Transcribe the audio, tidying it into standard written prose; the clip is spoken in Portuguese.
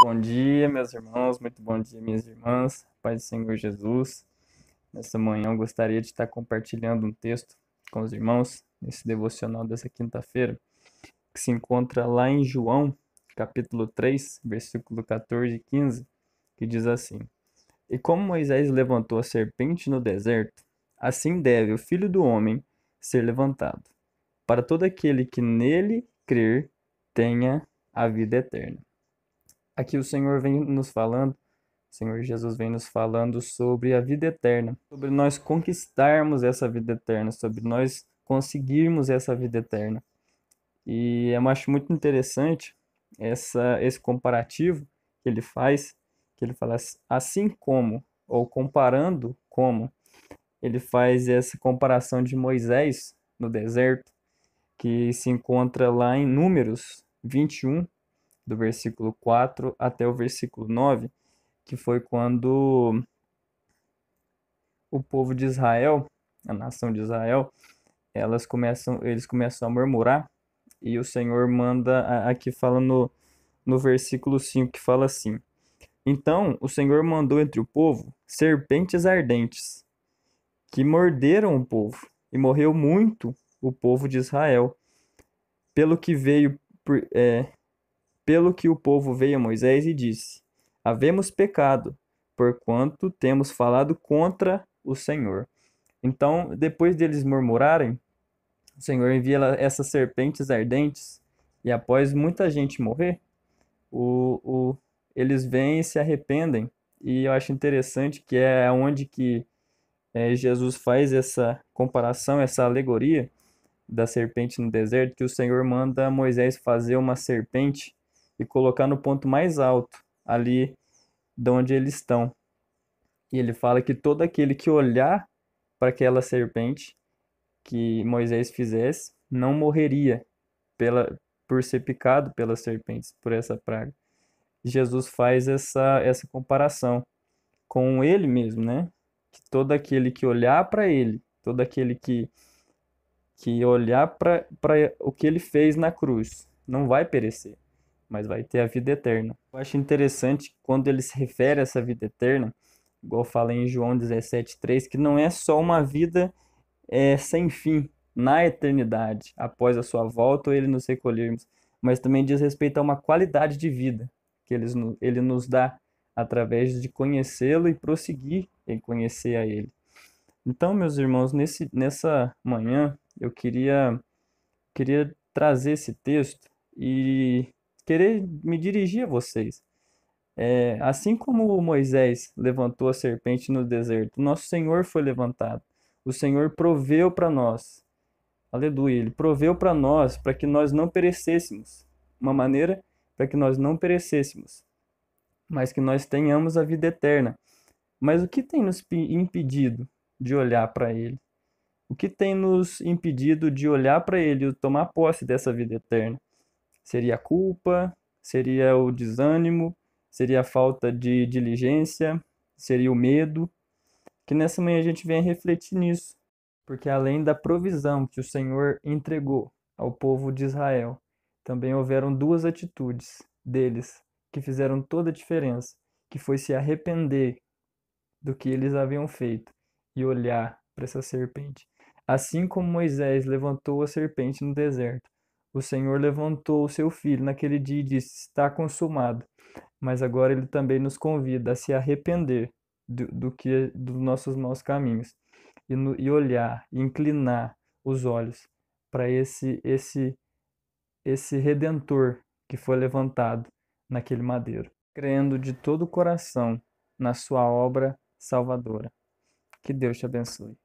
Bom dia, meus irmãos, muito bom dia, minhas irmãs, Paz do Senhor Jesus. Nessa manhã eu gostaria de estar compartilhando um texto com os irmãos, nesse devocional dessa quinta-feira, que se encontra lá em João, capítulo 3, versículo 14 e 15, que diz assim: E como Moisés levantou a serpente no deserto, assim deve o Filho do Homem ser levantado, para todo aquele que nele crer tenha a vida eterna. Aqui o Senhor vem nos falando, o Senhor Jesus vem nos falando sobre a vida eterna, sobre nós conquistarmos essa vida eterna, sobre nós conseguirmos essa vida eterna. E eu acho muito interessante esse comparativo que ele fala assim como, ou comparando como, ele faz essa comparação de Moisés no deserto, que se encontra lá em Números 21, do versículo 4 até o versículo 9, que foi quando o povo de Israel, a nação de Israel, eles começam a murmurar, e o Senhor manda, aqui fala no versículo 5, que fala assim: Então o Senhor mandou entre o povo serpentes ardentes, que morderam o povo, e morreu muito o povo de Israel, pelo que veio por- é, pelo que o povo veio a Moisés e disse: Havemos pecado, porquanto temos falado contra o Senhor. Então, depois deles murmurarem, o Senhor envia essas serpentes ardentes, e após muita gente morrer, o, o, eles vêm e se arrependem. E eu acho interessante que é onde que Jesus faz essa comparação, essa alegoria da serpente no deserto, que o Senhor manda Moisés fazer uma serpente e colocar no ponto mais alto, ali de onde eles estão. E ele fala que todo aquele que olhar para aquela serpente que Moisés fizesse, não morreria por ser picado pelas serpentes, por essa praga. Jesus faz essa comparação com ele mesmo, né? Que todo aquele que olhar para ele, todo aquele que olhar para o que ele fez na cruz, não vai perecer, mas vai ter a vida eterna. Eu acho interessante quando ele se refere a essa vida eterna, igual fala em João 17:3, que não é só uma vida sem fim na eternidade, após a sua volta ou ele nos recolhermos, mas também diz respeito a uma qualidade de vida que ele nos dá através de conhecê-lo e prosseguir em conhecer a ele. Então, meus irmãos, nessa manhã eu queria trazer esse texto e querer me dirigir a vocês. Assim como Moisés levantou a serpente no deserto, nosso Senhor foi levantado. O Senhor proveu para nós. Aleluia. Ele proveu para nós para que nós não perecêssemos. Uma maneira para que nós não perecêssemos, mas que nós tenhamos a vida eterna. Mas o que tem nos impedido de olhar para Ele? O que tem nos impedido de olhar para Ele e tomar posse dessa vida eterna? Seria a culpa? Seria o desânimo? Seria a falta de diligência? Seria o medo? Que nessa manhã a gente venha refletir nisso. Porque além da provisão que o Senhor entregou ao povo de Israel, também houveram duas atitudes deles que fizeram toda a diferença, que foi se arrepender do que eles haviam feito e olhar para essa serpente. Assim como Moisés levantou a serpente no deserto, o Senhor levantou o seu filho naquele dia e disse: Está consumado. Mas agora ele também nos convida a se arrepender dos nossos maus caminhos e olhar, e inclinar os olhos para esse redentor que foi levantado naquele madeiro, crendo de todo o coração na sua obra salvadora. Que Deus te abençoe.